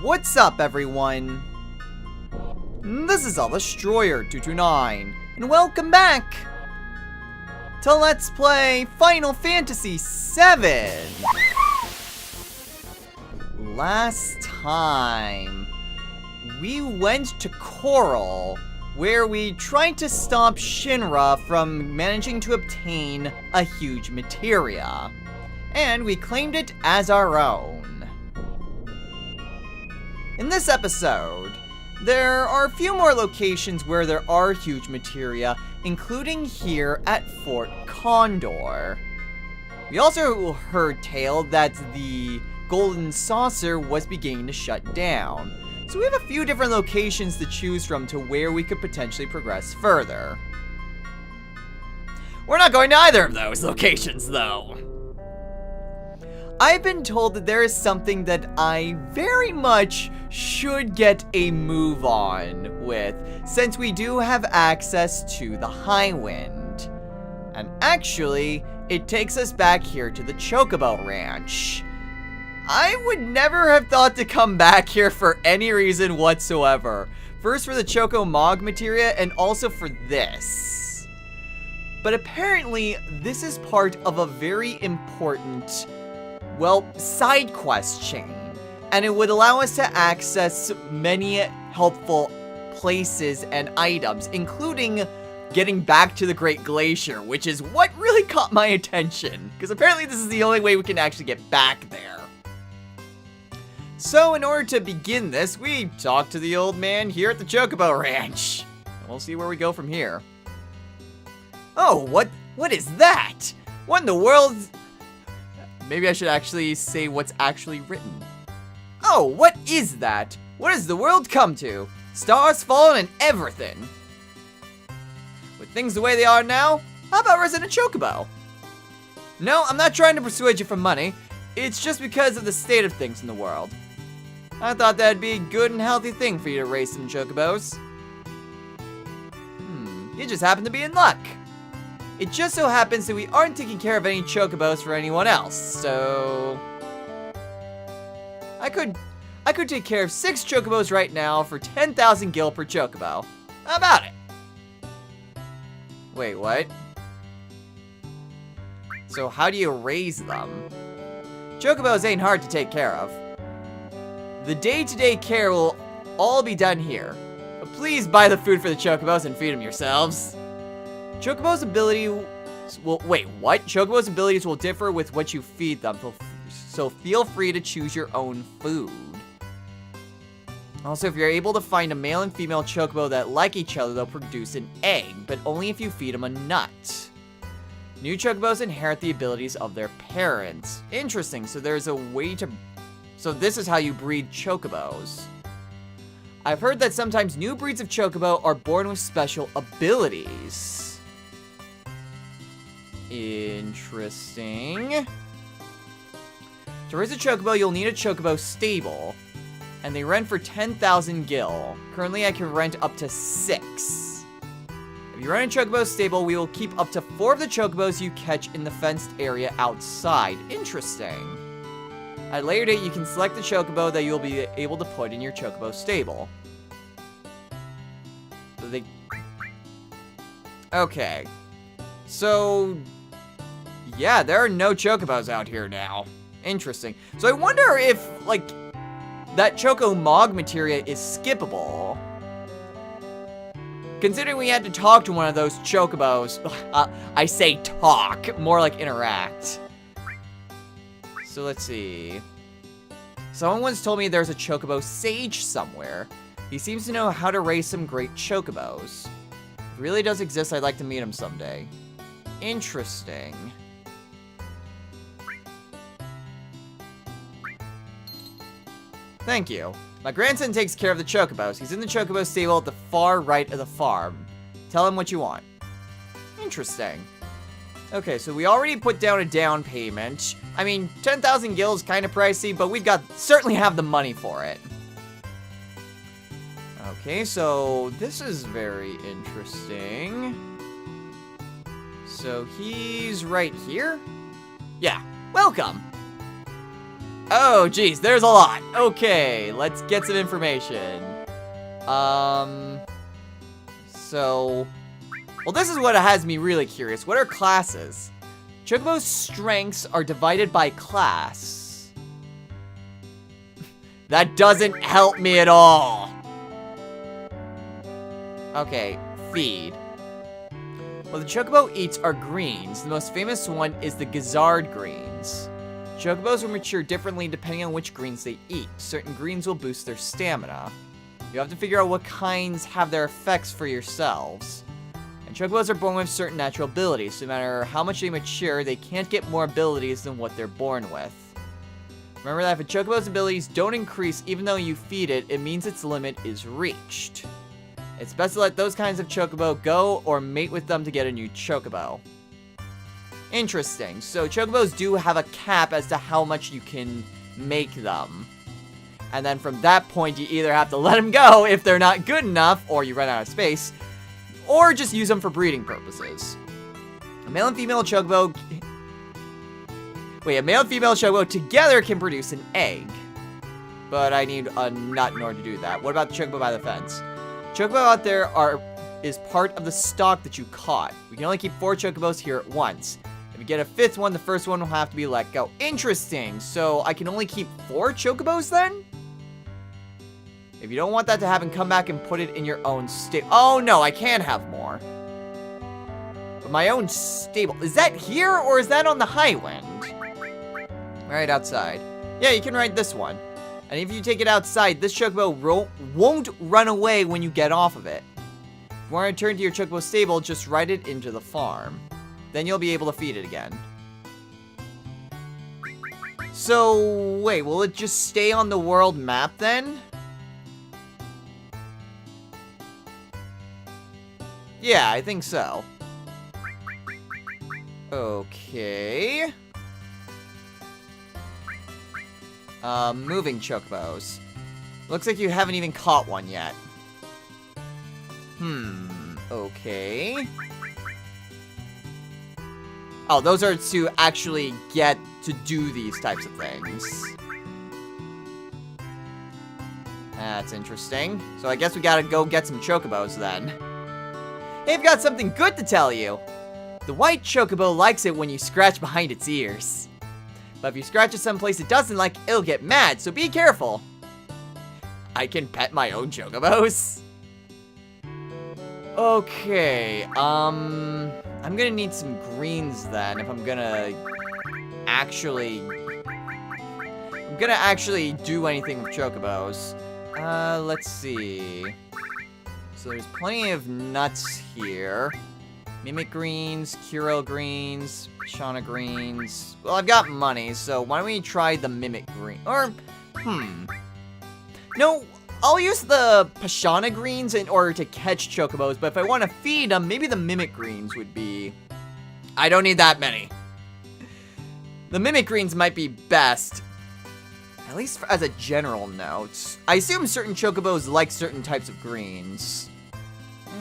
What's up, everyone? This is Destroyer229, and welcome back to Let's Play Final Fantasy VII. Last time, we went to Coral, where we tried to stop Shinra from managing to obtain a huge materia, and we claimed it as our own. In this episode, there are a few more locations where there are huge materia, including here at Fort Condor. We also heard tale that the Golden Saucer was beginning to shut down, so we have a few different locations to choose from to where we could potentially progress further. We're not going to either of those locations, though. I've been told that there is something that I very much should get a move on with, since we do have access to the Highwind. And actually, it takes us back here to the Chocobo Ranch. I would never have thought to come back here for any reason whatsoever. First for the Choco Mog materia, and also for this. But apparently, this is part of a very important, well, side quest chain, and it would allow us to access many helpful places and items, including getting back to the Great Glacier, which is what really caught my attention, because apparently this is the only way we can actually get back there. So in order to begin this, we talk to the old man here at the Chocobo Ranch, and we'll see where we go from here. Oh, what is that? What in the world? Maybe I should actually say what's actually written. Oh, what is that? What has the world come to? Stars falling and everything. With things the way they are now, how about Resident Chocobo? No, I'm not trying to persuade you for money. It's just because of the state of things in the world. I thought that'd be a good and healthy thing for you to raise some Chocobos. You just happen to be in luck. It just so happens that we aren't taking care of any Chocobos for anyone else, so I could take care of 6 Chocobos right now for 10,000 gil per Chocobo. How about it? Wait, what? So how do you raise them? Chocobos ain't hard to take care of. The day-to-day care will all be done here. But please buy the food for the Chocobos and feed them yourselves. Chocobo's ability will, wait, what? Chocobo's abilities will differ with what you feed them, so feel free to choose your own food. Also, if you're able to find a male and female Chocobo that like each other, they'll produce an egg, but only if you feed them a nut. New Chocobos inherit the abilities of their parents. Interesting, so there's a way to, so this is how you breed Chocobos. I've heard that sometimes new breeds of Chocobo are born with special abilities. Interesting. To raise a Chocobo, you'll need a Chocobo stable, and they rent for 10,000 gil. Currently, I can rent up to 6. If you run a Chocobo stable, we will keep up to 4 of the Chocobos you catch in the fenced area outside. Interesting. At a later date, you can select the Chocobo that you'll be able to put in your Chocobo stable. So okay. So, yeah, there are no Chocobos out here now. Interesting. So I wonder if, like, that Choco Mog materia is skippable. Considering we had to talk to one of those Chocobos. I say talk, more like interact. So let's see. Someone once told me there's a Chocobo sage somewhere. He seems to know how to raise some great Chocobos. If it really does exist, I'd like to meet him someday. Interesting. Thank you. My grandson takes care of the Chocobos. He's in the Chocobo stable at the far right of the farm. Tell him what you want. Interesting. Okay, so we already put down a down payment. I mean, 10,000 gil is kind of pricey, but we've certainly have the money for it. Okay, so this is very interesting. So he's right here? Yeah, welcome. Oh, geez, there's a lot. Okay, let's get some information. So... Well, this is what has me really curious. What are classes? Chocobo's strengths are divided by class. That doesn't help me at all. Okay, feed. What the Chocobo eats are greens. The most famous one is the gizzard greens. Chocobos will mature differently depending on which greens they eat. Certain greens will boost their stamina. You have to figure out what kinds have their effects for yourselves. And Chocobos are born with certain natural abilities, so no matter how much they mature, they can't get more abilities than what they're born with. Remember that if a Chocobo's abilities don't increase even though you feed it, it means its limit is reached. It's best to let those kinds of Chocobo go or mate with them to get a new Chocobo. Interesting. So Chocobos do have a cap as to how much you can make them. And then from that point, you either have to let them go if they're not good enough, or you run out of space, or just use them for breeding purposes. A male and female Chocobo... Wait, a male and female Chocobo together can produce an egg. But I need a nut in order to do that. What about the Chocobo by the fence? Chocobo out there is part of the stock that you caught. We can only keep 4 Chocobos here at once. If you get a 5th one, the first one will have to be let go. Interesting. So I can only keep 4 Chocobos then? If you don't want that to happen, come back and put it in your own stable. Oh, no, I can have more. But my own stable. Is that here or is that on the Highwind? Right outside. Yeah, you can ride this one. And if you take it outside, this Chocobo won't run away when you get off of it. If you want to return to your Chocobo stable, just ride it into the farm. Then you'll be able to feed it again. So, wait, will it just stay on the world map then? Yeah, I think so. Okay. Moving Chocobos. Looks like you haven't even caught one yet. Okay. Oh, those are to actually get to do these types of things. That's interesting. So I guess we gotta go get some Chocobos then. Hey, I've got something good to tell you. The white Chocobo likes it when you scratch behind its ears. But if you scratch it someplace it doesn't like, it'll get mad, so be careful. I can pet my own Chocobos? Okay, I'm gonna need some greens then if I'm gonna actually do anything with Chocobos. Let's see. So there's plenty of nuts here. Mimic greens, Curel greens, Shauna greens. Well, I've got money, so why don't we try the Mimic green? Or, no, I'll use the Pashana greens in order to catch Chocobos, but if I want to feed them, maybe the Mimic greens would be... I don't need that many. The Mimic greens might be best, at least as a general note. I assume certain Chocobos like certain types of greens.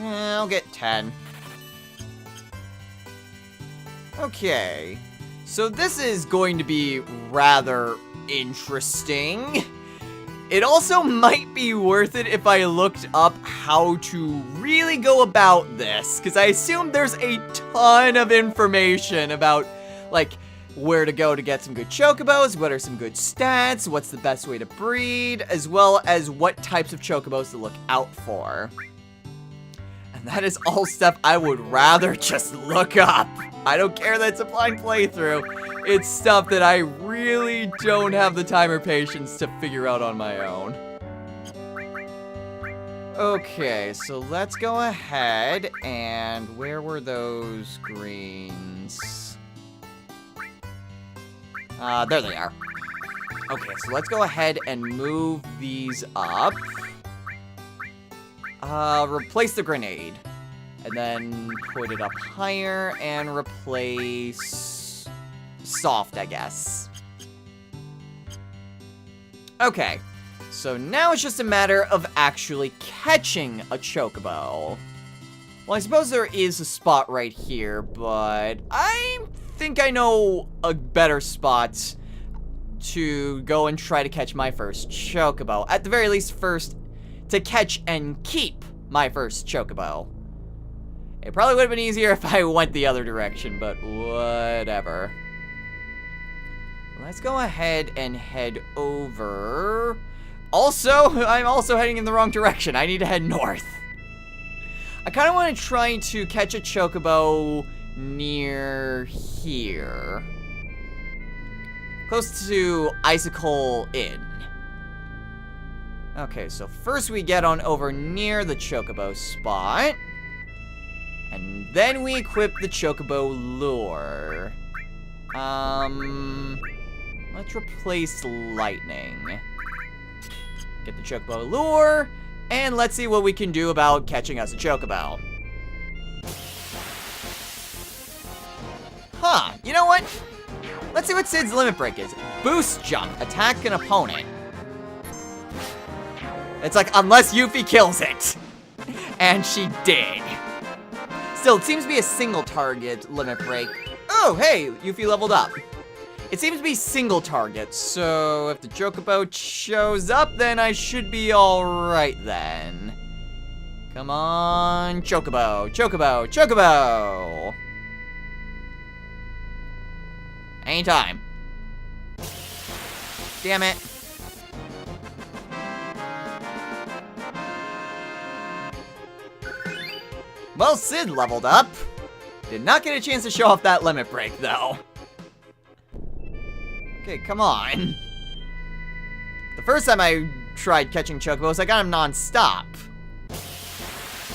I'll get 10. Okay, so this is going to be rather interesting. It also might be worth it if I looked up how to really go about this, because I assume there's a ton of information about, like, where to go to get some good Chocobos, what are some good stats, what's the best way to breed, as well as what types of Chocobos to look out for. And that is all stuff I would rather just look up. I don't care that it's a blind playthrough. It's stuff that I really don't have the time or patience to figure out on my own. Okay, so let's go ahead and... Where were those greens? There they are. Okay, so let's go ahead and move these up. Replace the grenade. And then put it up higher and replace soft, I guess. Okay, so now it's just a matter of actually catching a Chocobo. Well, I suppose there is a spot right here, but I think I know a better spot. to go and try to catch my first Chocobo. At the very least, first, to catch and keep my first Chocobo. It probably would have been easier if I went the other direction, but whatever. Let's go ahead and head over. Also, I'm also heading in the wrong direction. I need to head north. I kind of want to try to catch a Chocobo near here. Close to Icicle Inn. Okay, so first we get on over near the Chocobo spot. And then we equip the Chocobo lure. Let's replace lightning. Get the Chocobo lure, and let's see what we can do about catching us a Chocobo. Huh, you know what? Let's see what Sid's limit break is. Boost jump, attack an opponent. It's like, unless Yuffie kills it. And she did. Still, it seems to be a single target limit break. Oh, hey, Yuffie leveled up. It seems to be single target, so if the Chocobo shows up, then I should be alright then. Come on, Chocobo, Chocobo, Chocobo! Anytime. Damn it. Well, Sid leveled up. Did not get a chance to show off that limit break, though. Okay, come on. The first time I tried catching Chocobos, I got him non-stop.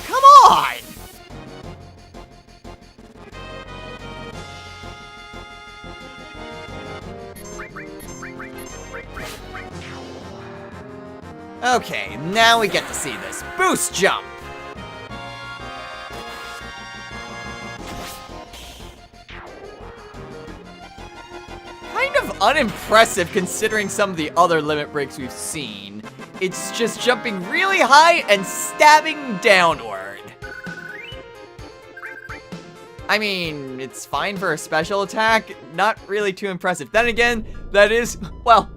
Come on! Okay, now we get to see this boost jump. Kind of unimpressive considering some of the other limit breaks we've seen. It's just jumping really high and stabbing downward. I mean, it's fine for a special attack, not really too impressive. Then again, that is, well,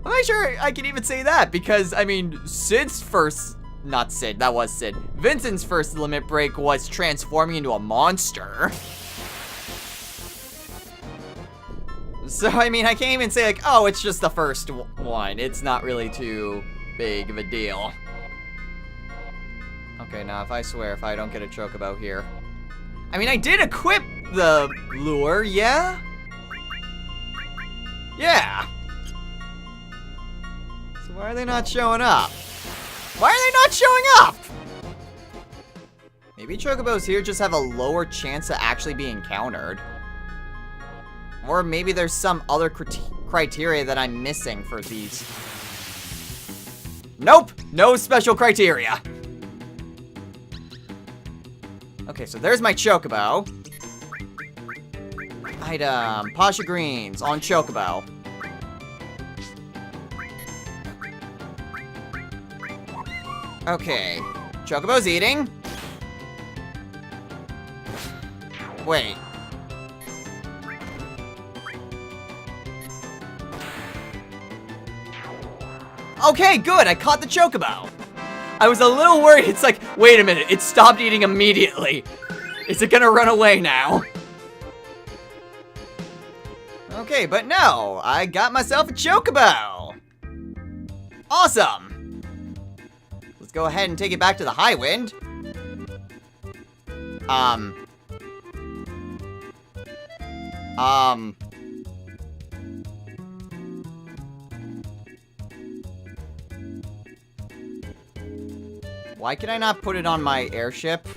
I'm not sure I can even say that because, I mean, Sid's first, not Sid, that was Sid. Vincent's first limit break was transforming into a monster. So, I mean, I can't even say like, oh, it's just the first one. It's not really too big of a deal. Okay, now if I swear if I don't get a Chocobo here. I mean, I did equip the lure, yeah? Yeah. So why are they not showing up? Why are they not showing up? Maybe Chocobos here just have a lower chance to actually be encountered. Or maybe there's some other criteria that I'm missing for these. Nope, no special criteria. Okay, so there's my Chocobo. Item, Pasha Greens on Chocobo. Okay, Chocobo's eating. Wait. Okay, good, I caught the Chocobo. I was a little worried, it's like, wait a minute, it stopped eating immediately. Is it gonna run away now? Okay, but no, I got myself a Chocobo. Awesome. Let's go ahead and take it back to the Highwind. Why can I not put it on my airship?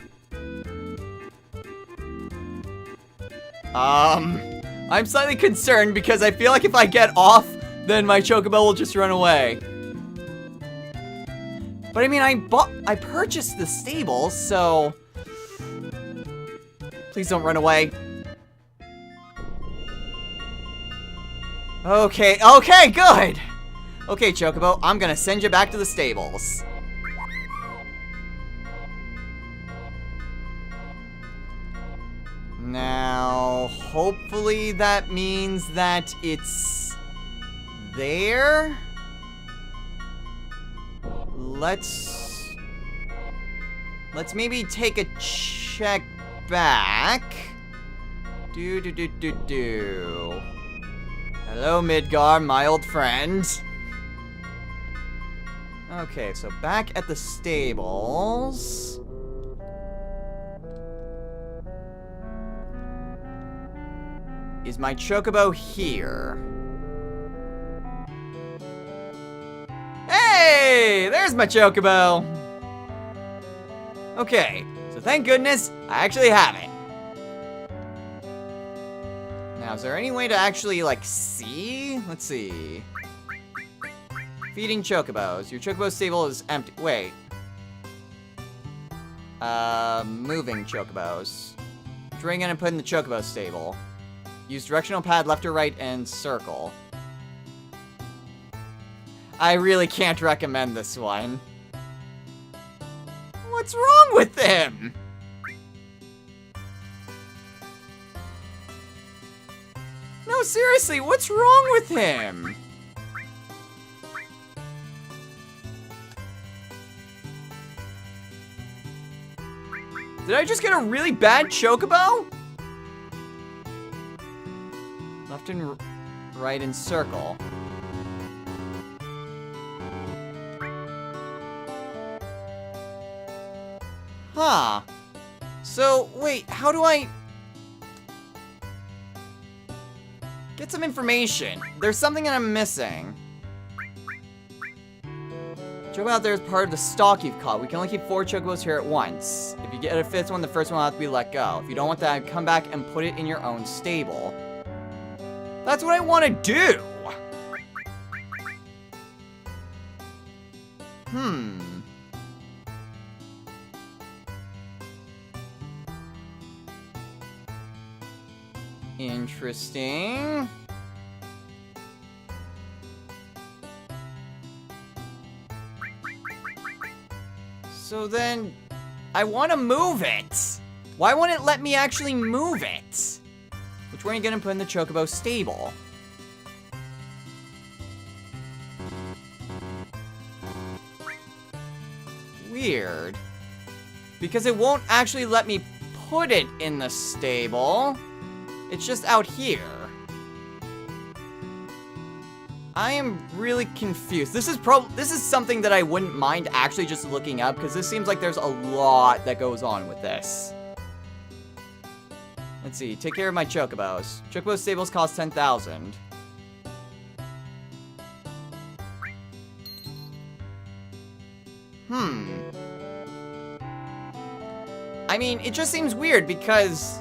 I'm slightly concerned because I feel like if I get off, then my Chocobo will just run away. But I mean, I purchased the stable, so please don't run away. Okay, okay, good. Okay, Chocobo, I'm gonna send you back to the stables. Now, hopefully that means that it's there. Let's maybe take a check back. Hello, Midgar, my old friend. Okay, so back at the stables. Is my Chocobo here? Hey! There's my Chocobo! Okay, so thank goodness I actually have it. Now, is there any way to actually, like, see? Let's see. Feeding Chocobos. Your Chocobo stable is empty. Wait. Moving Chocobos. Bring in and put in the Chocobo stable. Use directional pad left or right and circle. I really can't recommend this one. What's wrong with him? No, seriously, what's wrong with him? Did I just get a really bad Chocobo? Left and right and circle. Huh. So, wait, how do I get some information? There's something that I'm missing. Chocobo out there is part of the stock you've caught. We can only keep 4 Chocobos here at once. If you get a 5th one, the first one will have to be let go. If you don't want that, come back and put it in your own stable. That's what I want to do! Interesting. So then, I want to move it. Why won't it let me actually move it? Which one are you gonna put in the Chocobo stable? Weird. Because it won't actually let me put it in the stable. It's just out here. I am really confused. This is something that I wouldn't mind actually just looking up, because this seems like there's a lot that goes on with this. Let's see. Take care of my Chocobos. Chocobo stables cost 10,000. I mean, it just seems weird because,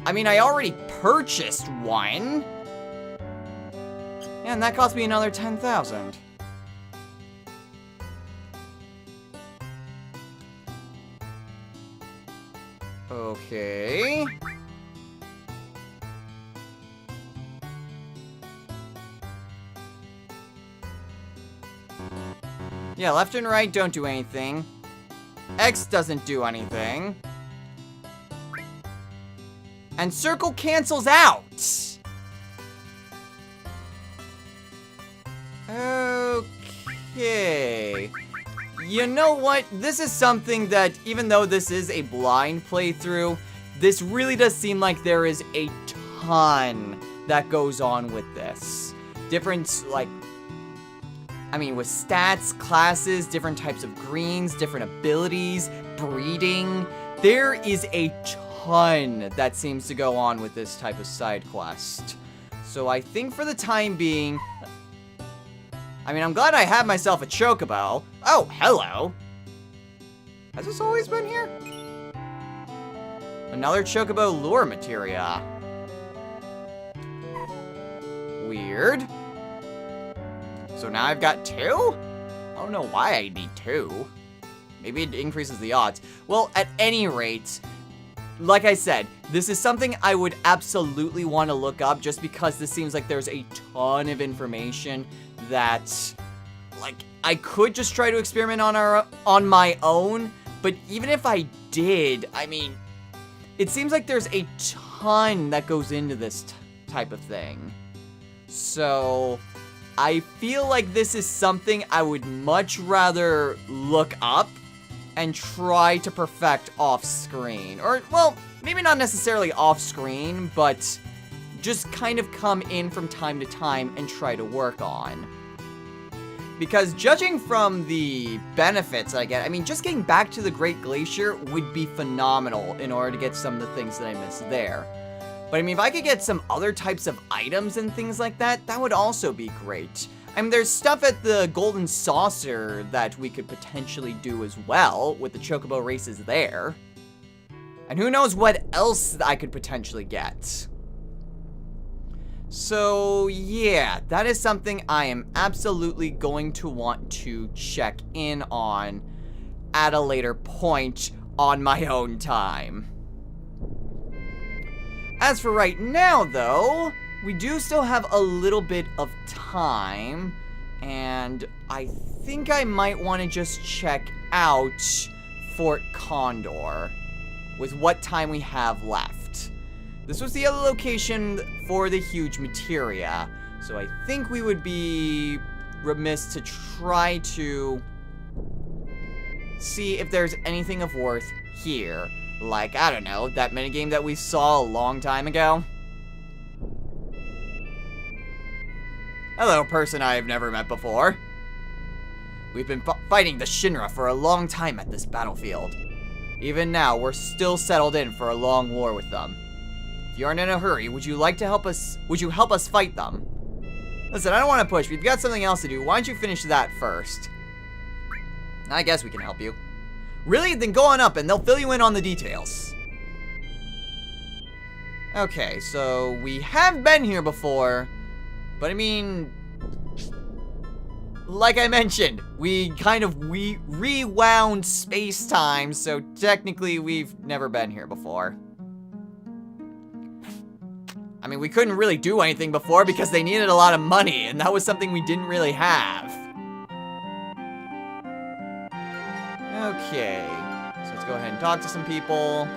I mean, I already purchased one. And that cost me another 10,000. Okay. Yeah, left and right don't do anything. X doesn't do anything. And circle cancels out. Okay. You know what? This is something that, even though this is a blind playthrough, this really does seem like there is a ton that goes on with this. Different, like, I mean, with stats, classes, different types of greens, different abilities, breeding. There is a ton that seems to go on with this type of side quest. So I think for the time being, I mean, I'm glad I have myself a Chocobo. Oh, hello. Has this always been here? Another Chocobo lure materia. Weird. So now I've got 2? I don't know why I need 2. Maybe it increases the odds. Well, at any rate, like I said, this is something I would absolutely want to look up just because this seems like there's a ton of information that, like, I could just try to experiment on my own, but even if I did, I mean, it seems like there's a ton that goes into this type of thing. So I feel like this is something I would much rather look up and try to perfect off-screen. Or, well, maybe not necessarily off-screen, but just kind of come in from time to time and try to work on. Because judging from the benefits I get, I mean, just getting back to the Great Glacier would be phenomenal in order to get some of the things that I missed there. But I mean, if I could get some other types of items and things like that, that would also be great. I mean, there's stuff at the Golden Saucer that we could potentially do as well, with the Chocobo races there. And who knows what else I could potentially get. So, yeah, that is something I am absolutely going to want to check in on at a later point on my own time. As for right now, though, we do still have a little bit of time, and I think I might want to just check out Fort Condor with what time we have left. This was the other location for the huge materia, so I think we would be remiss to try to see if there's anything of worth here. Like, I don't know, that minigame that we saw a long time ago. Hello, person I have never met before. We've been fighting the Shinra for a long time at this battlefield. Even now, we're still settled in for a long war with them. If you aren't in a hurry, would you help us fight them? Listen, I don't want to push, but if you've got something else to do, why don't you finish that first? I guess we can help you. Really? Then go on up and they'll fill you in on the details. Okay, so we have been here before, but I mean, like I mentioned, we rewound space-time, so technically we've never been here before. I mean, we couldn't really do anything before because they needed a lot of money, and that was something we didn't really have. Okay, so let's go ahead and talk to some people.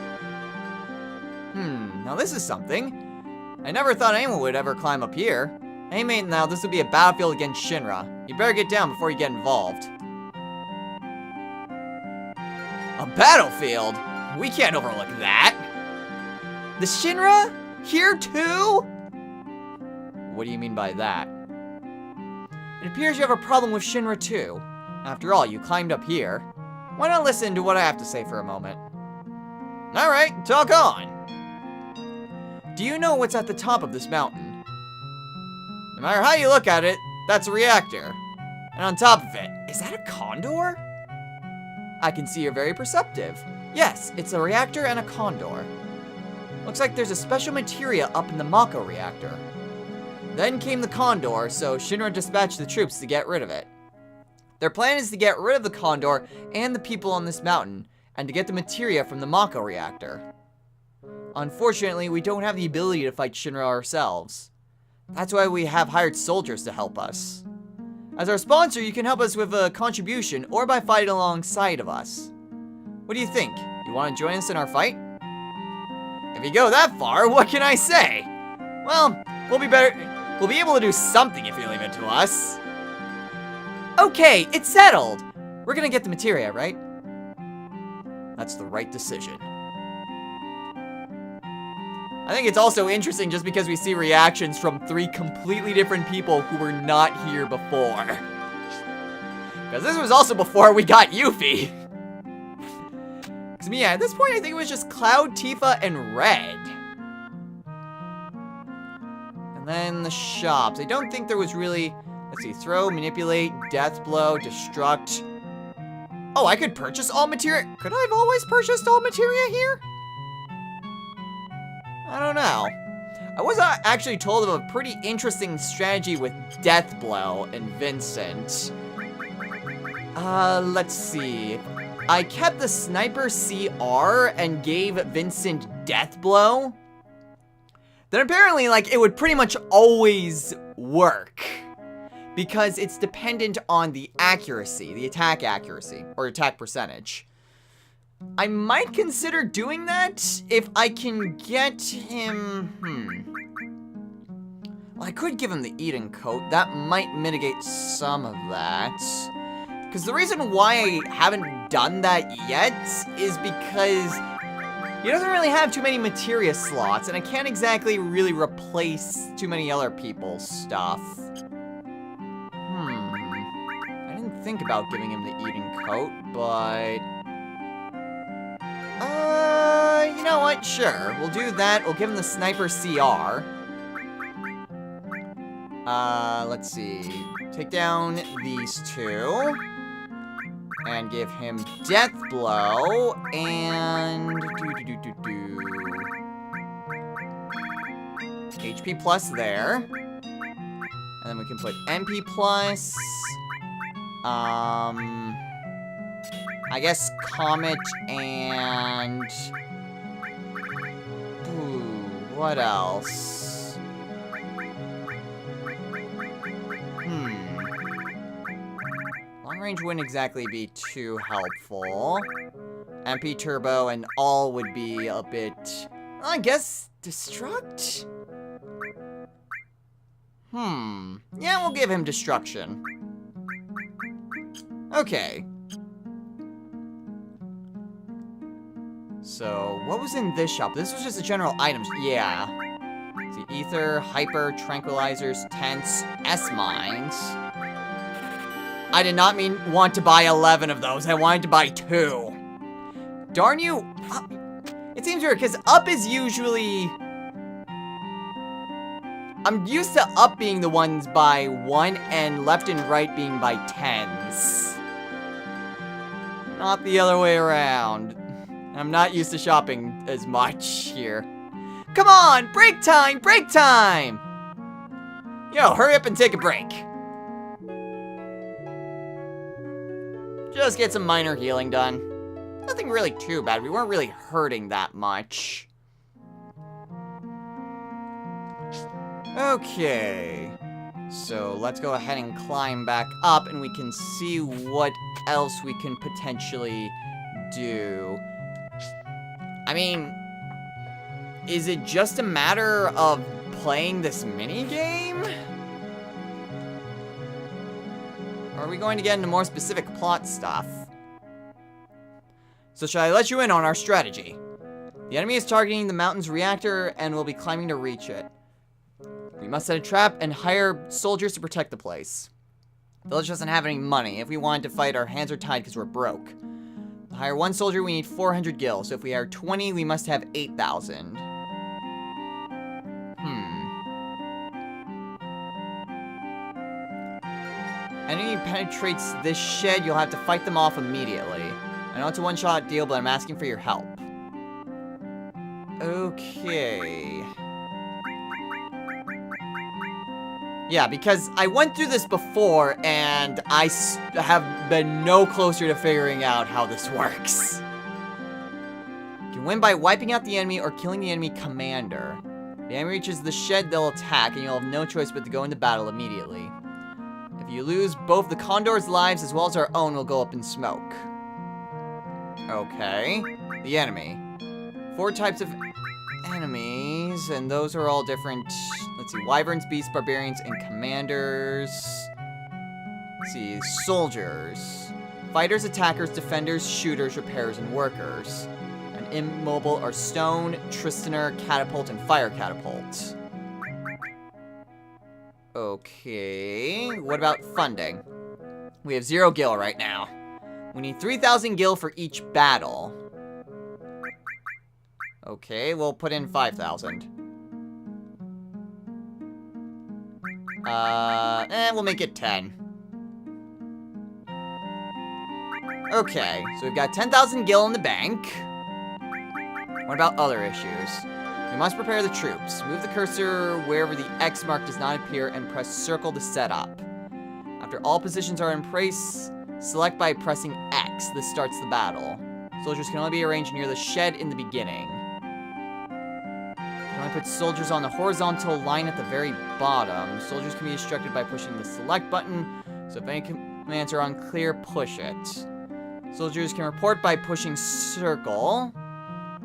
Now this is something. I never thought anyone would ever climb up here. Hey mate, now this would be a battlefield against Shinra. You better get down before you get involved. A battlefield? We can't overlook that. The Shinra? Here too? What do you mean by that? It appears you have a problem with Shinra too. After all, you climbed up here. Why not listen to what I have to say for a moment? Alright, talk on. Do you know what's at the top of this mountain? No matter how you look at it, that's a reactor. And on top of it, is that a condor? I can see you're very perceptive. Yes, it's a reactor and a condor. Looks like there's a special materia up in the Mako reactor. Then came the condor, so Shinra dispatched the troops to get rid of it. Their plan is to get rid of the condor and the people on this mountain, and to get the materia from the Mako reactor. Unfortunately, we don't have the ability to fight Shinra ourselves. That's why we have hired soldiers to help us. As our sponsor, you can help us with a contribution or by fighting alongside of us. What do you think? You want to join us in our fight? If you go that far, what can I say? Well, we'll be able to do something if you leave it to us. Okay, it's settled. We're gonna get the materia, right? That's the right decision. I think it's also interesting just because we see reactions from 3 completely different people who were not here before. Because this was also before we got Yuffie. Because yeah, at this point I think it was just Cloud, Tifa, and Red. And then the shops. I don't think there was really... Let's see, throw, manipulate, death blow, destruct. Oh, I could purchase all materia. Could I have always purchased all materia here? I don't know. I was actually told of a pretty interesting strategy with death blow and Vincent. Let's see. I kept the sniper CR and gave Vincent death blow. Then apparently, like, it would pretty much always work. Because it's dependent on the accuracy, the attack accuracy, or attack percentage. I might consider doing that if I can get him, Well, I could give him the Eden coat. That might mitigate some of that. Because the reason why I haven't done that yet is because he doesn't really have too many materia slots, and I can't exactly really replace too many other people's stuff. I didn't think about giving him the Eden coat, but... you know what? Sure. We'll do that. We'll give him the Sniper CR. Let's see. Take down these two. And give him Death Blow. And... HP plus there. And then we can put MP plus. I guess Comet and... Ooh, what else? Long range wouldn't exactly be too helpful. MP Turbo and all would be a bit... I guess Destruct? Yeah, we'll give him Destruction. Okay. So, what was in this shop? This was just the general items. Yeah. See, Ether, Hyper, Tranquilizers, Tents, S-Mines. I did not want to buy 11 of those. I wanted to buy 2. Darn you. It seems weird, because up is usually... I'm used to up being the ones by 1 and left and right being by 10s. Not the other way around. I'm not used to shopping as much here. Come on! Break time! Break time! Yo, hurry up and take a break. Just get some minor healing done. Nothing really too bad. We weren't really hurting that much. Okay. So let's go ahead and climb back up and we can see what else we can potentially do. I mean, is it just a matter of playing this mini-game? Or are we going to get into more specific plot stuff? So shall I let you in on our strategy? The enemy is targeting the mountain's reactor and will be climbing to reach it. We must set a trap and hire soldiers to protect the place. The village doesn't have any money. If we wanted to fight, our hands are tied because we're broke. To hire 1 soldier, we need 400 gil. So if we hire 20, we must have 8,000. Enemy penetrates this shed, you'll have to fight them off immediately. I know it's a one-shot deal, but I'm asking for your help. Okay. Yeah, because I went through this before, and I have been no closer to figuring out how this works. You can win by wiping out the enemy or killing the enemy commander. If the enemy reaches the shed, they'll attack, and you'll have no choice but to go into battle immediately. If you lose, both the Condor's lives as well as our own will go up in smoke. Okay. The enemy. 4 types of enemies, and those are all different. Let's see, wyverns, beasts, barbarians, and commanders. Let's see, soldiers. Fighters, attackers, defenders, shooters, repairers, and workers. And immobile are stone, tristoner, catapult, and fire catapult. Okay, what about funding? We have 0 gil right now. We need 3,000 gil for each battle. Okay, we'll put in 5,000. We'll make it 10. Okay, so we've got 10,000 gil in the bank. What about other issues? We must prepare the troops. Move the cursor wherever the X mark does not appear and press circle to set up. After all positions are in place, select by pressing X. This starts the battle. Soldiers can only be arranged near the shed in the beginning. You can only put soldiers on the horizontal line at the very bottom. Soldiers can be instructed by pushing the select button, so if any commands are unclear, push it. Soldiers can report by pushing circle.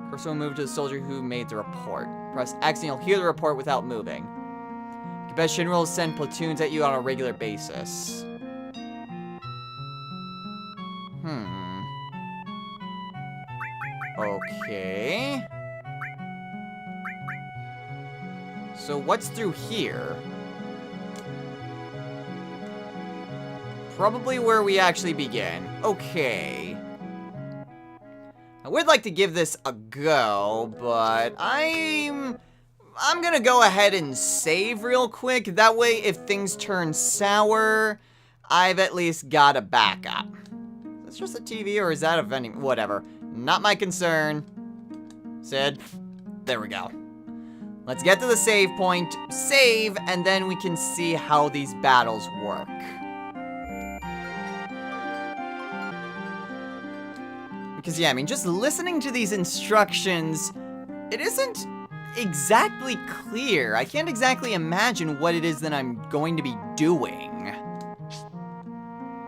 Cursor will move to the soldier who made the report. Press X and you'll hear the report without moving. Best Shinra will send platoons at you on a regular basis. Okay. So what's through here? Probably where we actually begin. Okay. I would like to give this a go, but I'm gonna go ahead and save real quick. That way, if things turn sour, I've at least got a backup. Is this just a TV or is that a vending? Whatever. Not my concern. Sid. There we go. Let's get to the save point, save, and then we can see how these battles work. Because yeah, I mean, just listening to these instructions, it isn't exactly clear. I can't exactly imagine what it is that I'm going to be doing.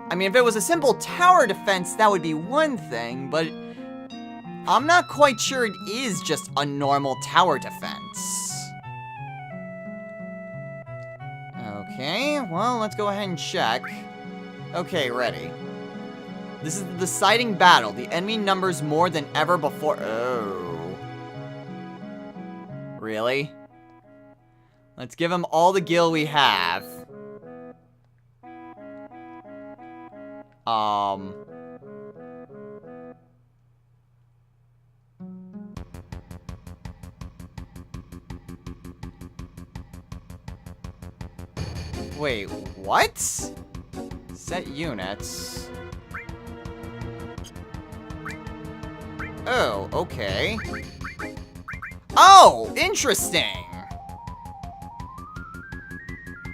I mean, if it was a simple tower defense, that would be one thing, but I'm not quite sure it is just a normal tower defense. Okay, well, let's go ahead and check. Okay, ready. This is the deciding battle. The enemy numbers more than ever before. Oh. Really? Let's give them all the gil we have. Wait, what? Set units. Oh, okay. Oh, interesting.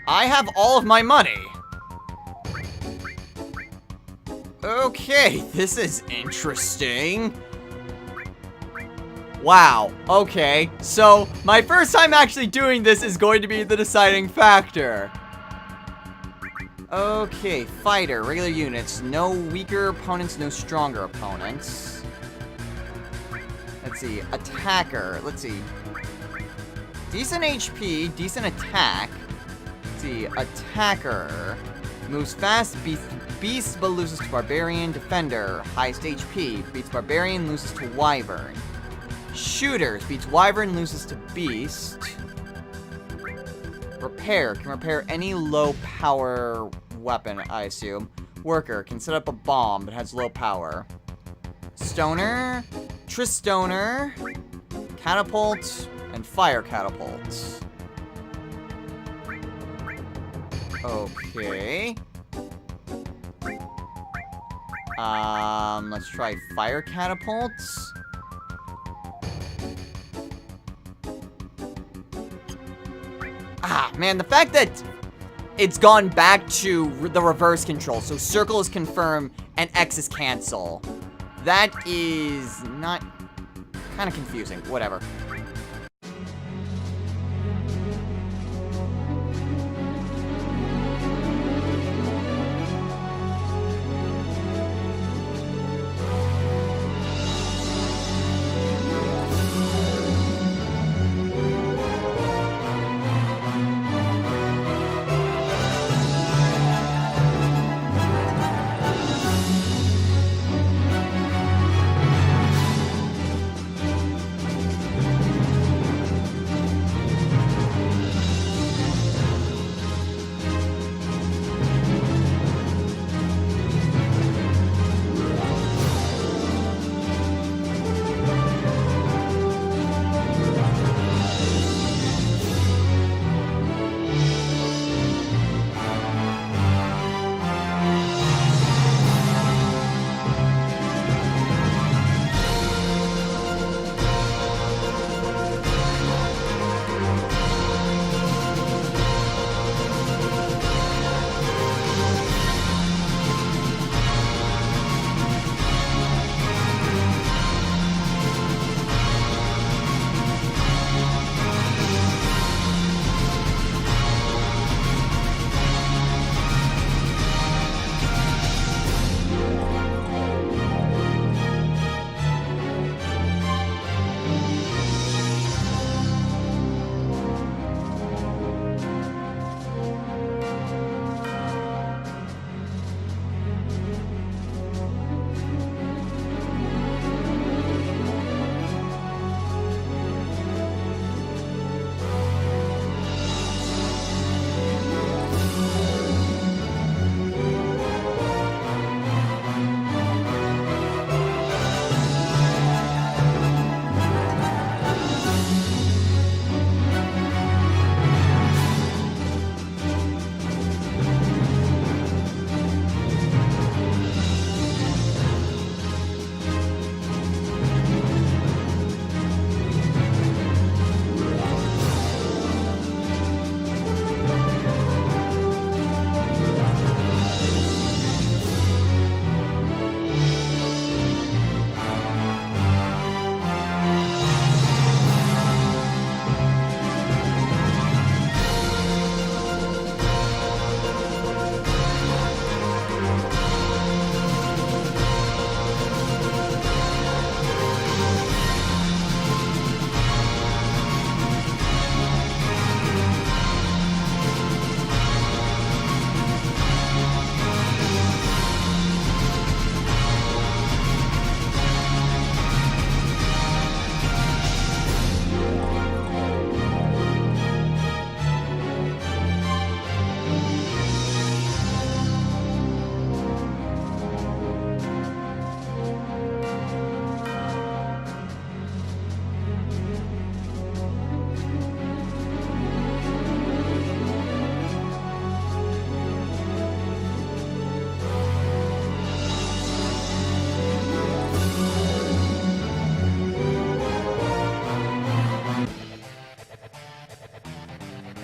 I have all of my money. Okay, this is interesting. Wow, okay. So, my first time actually doing this is going to be the deciding factor. Okay, fighter, regular units. No weaker opponents, no stronger opponents. Let's see, attacker. Let's see. Decent HP, decent attack. Let's see, attacker. Moves fast, beast but loses to barbarian. Defender, highest HP. Beats barbarian, loses to wyvern. Shooters, beats wyvern, loses to beast. Repair, can repair any low power weapon, I assume. Worker, can set up a bomb but has low power. Stoner, Tristoner, Catapult, and Fire Catapult. Okay. Let's try Fire Catapults. Ah, man, the fact that it's gone back to the reverse control. So circle is confirm and X is cancel. That is not... kind of confusing. Whatever.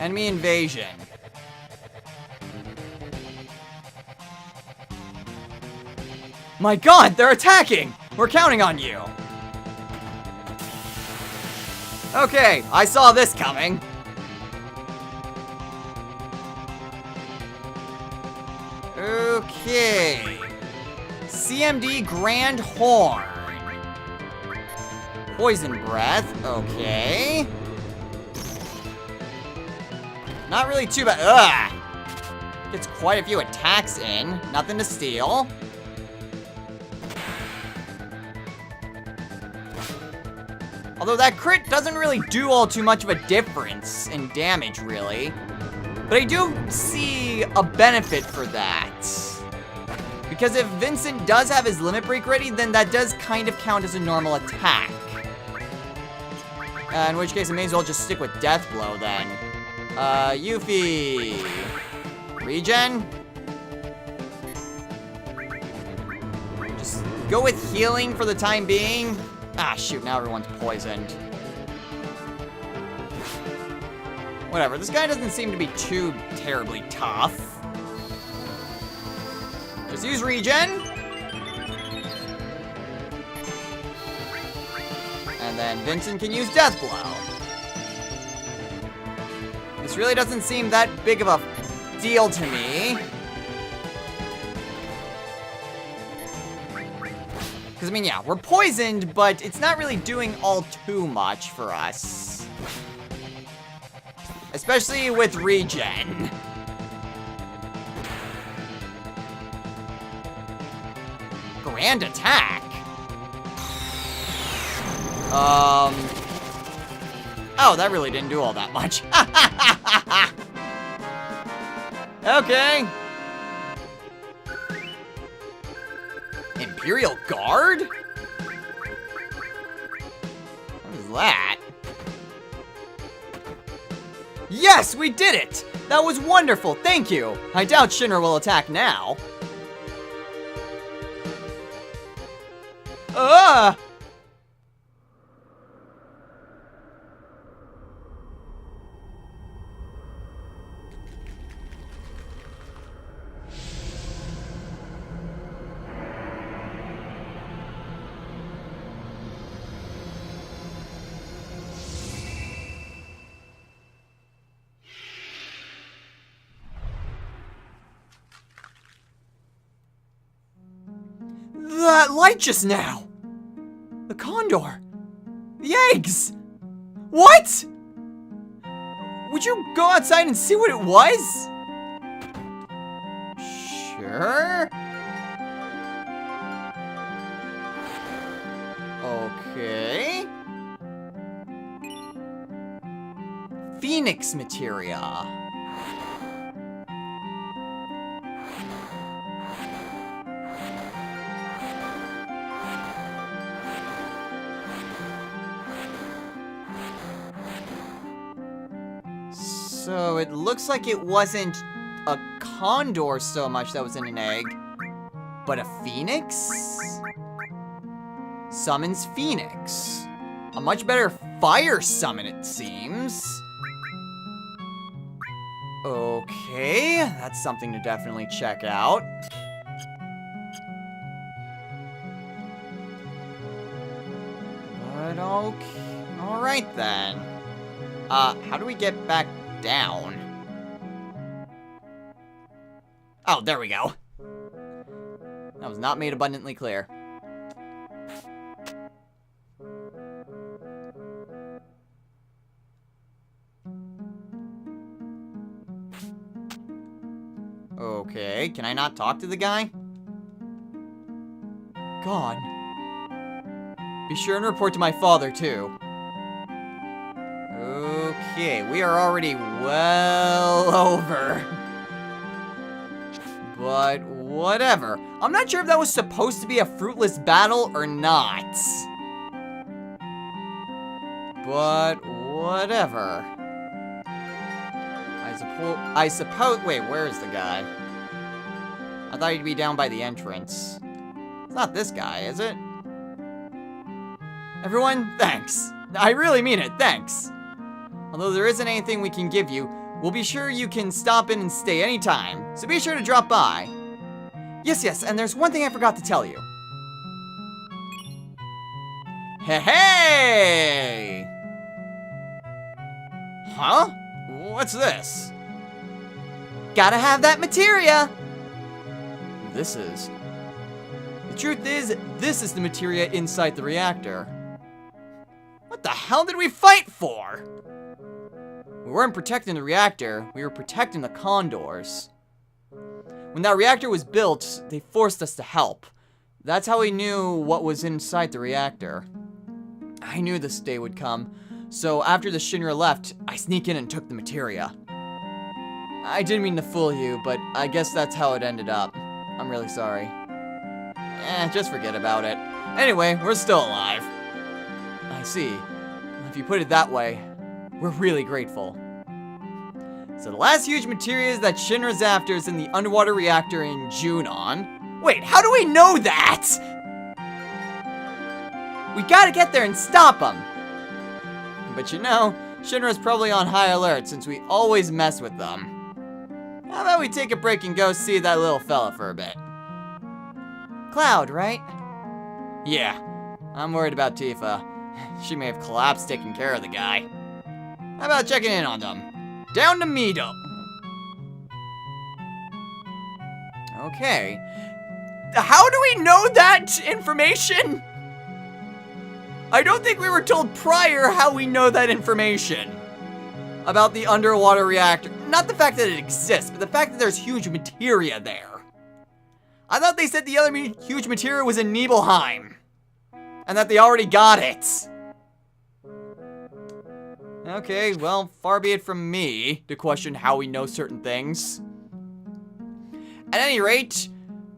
Enemy invasion. My god, they're attacking! We're counting on you! Okay, I saw this coming. Okay. CMD Grand Horn. Poison Breath, okay. Not really too bad. Ugh! Gets quite a few attacks in. Nothing to steal. Although that crit doesn't really do all too much of a difference in damage, really. But I do see a benefit for that. Because if Vincent does have his limit break ready, then that does kind of count as a normal attack. In which case, I may as well just stick with Death Blow then. Yuffie. Regen? Just go with healing for the time being. Ah, shoot, now everyone's poisoned. Whatever, this guy doesn't seem to be too terribly tough. Just use regen. And then Vincent can use Death Blow. This really doesn't seem that big of a deal to me. Because, I mean, yeah, we're poisoned, but it's not really doing all too much for us. Especially with regen. Grand attack? Oh, that really didn't do all that much. Okay. Imperial Guard? What is that? Yes, we did it! That was wonderful, thank you! I doubt Shinra will attack now. That light just now! The condor! The eggs! What?! Would you go outside and see what it was? Sure. Okay. Phoenix materia. So it looks like it wasn't a condor so much that was in an egg, but a phoenix? Summons Phoenix. A much better fire summon, it seems. Okay, that's something to definitely check out. But okay, alright then. How do we get back down? Oh, there we go. That was not made abundantly clear. Okay, can I not talk to the guy? Gone. Be sure and report to my father, too. Okay, we are already well over. But whatever. I'm not sure if that was supposed to be a fruitless battle or not. But whatever. I suppose, wait, where's the guy? I thought he'd be down by the entrance. It's not this guy, is it? Everyone, thanks. I really mean it, thanks. Although there isn't anything we can give you, We'll be sure you can stop in and stay anytime, so be sure to drop by. Yes, and there's one thing I forgot to tell you. Hey! Huh? What's this? Gotta have that materia! The truth is, this is the materia inside the reactor. What the hell did we fight for? We weren't protecting the reactor, we were protecting the condors. When that reactor was built, they forced us to help. That's how we knew what was inside the reactor. I knew this day would come, so after the Shinra left, I sneaked in and took the materia. I didn't mean to fool you, but I guess that's how it ended up. I'm really sorry. Just forget about it. Anyway, we're still alive. I see. If you put it that way, we're really grateful. So the last huge materia that Shinra's after is in the underwater reactor in Junon. Wait, how do we know that? We gotta get there and stop them. But you know, Shinra's probably on high alert since we always mess with them. How about we take a break and go see that little fella for a bit? Cloud, right? Yeah, I'm worried about Tifa. She may have collapsed taking care of the guy. How about checking in on them? Down to Mido. Okay. How do we know that information? I don't think we were told prior how we know that information. About the underwater reactor. Not the fact that it exists, but the fact that there's huge materia there. I thought they said the other huge materia was in Nibelheim. And that they already got it. Okay, well, far be it from me to question how we know certain things. At any rate,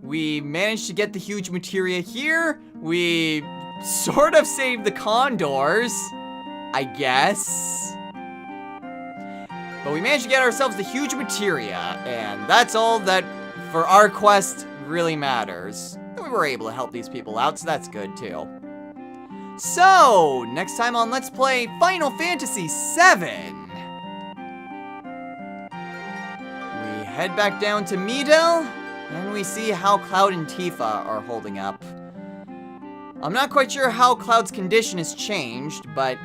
we managed to get the huge materia here. We sort of saved the condors, I guess. But we managed to get ourselves the huge materia, and that's all that, for our quest, really matters. And we were able to help these people out, so that's good too. So, next time on Let's Play Final Fantasy VII. We head back down to Mido, and we see how Cloud and Tifa are holding up. I'm not quite sure how Cloud's condition has changed, but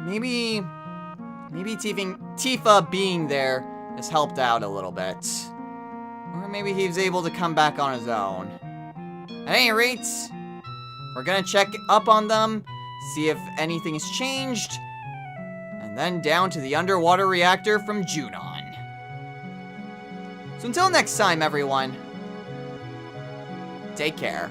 maybe Tifa being there has helped out a little bit. Or maybe he's able to come back on his own. At any rate, we're gonna check up on them, see if anything has changed, and then down to the underwater reactor from Junon. So until next time, everyone, take care.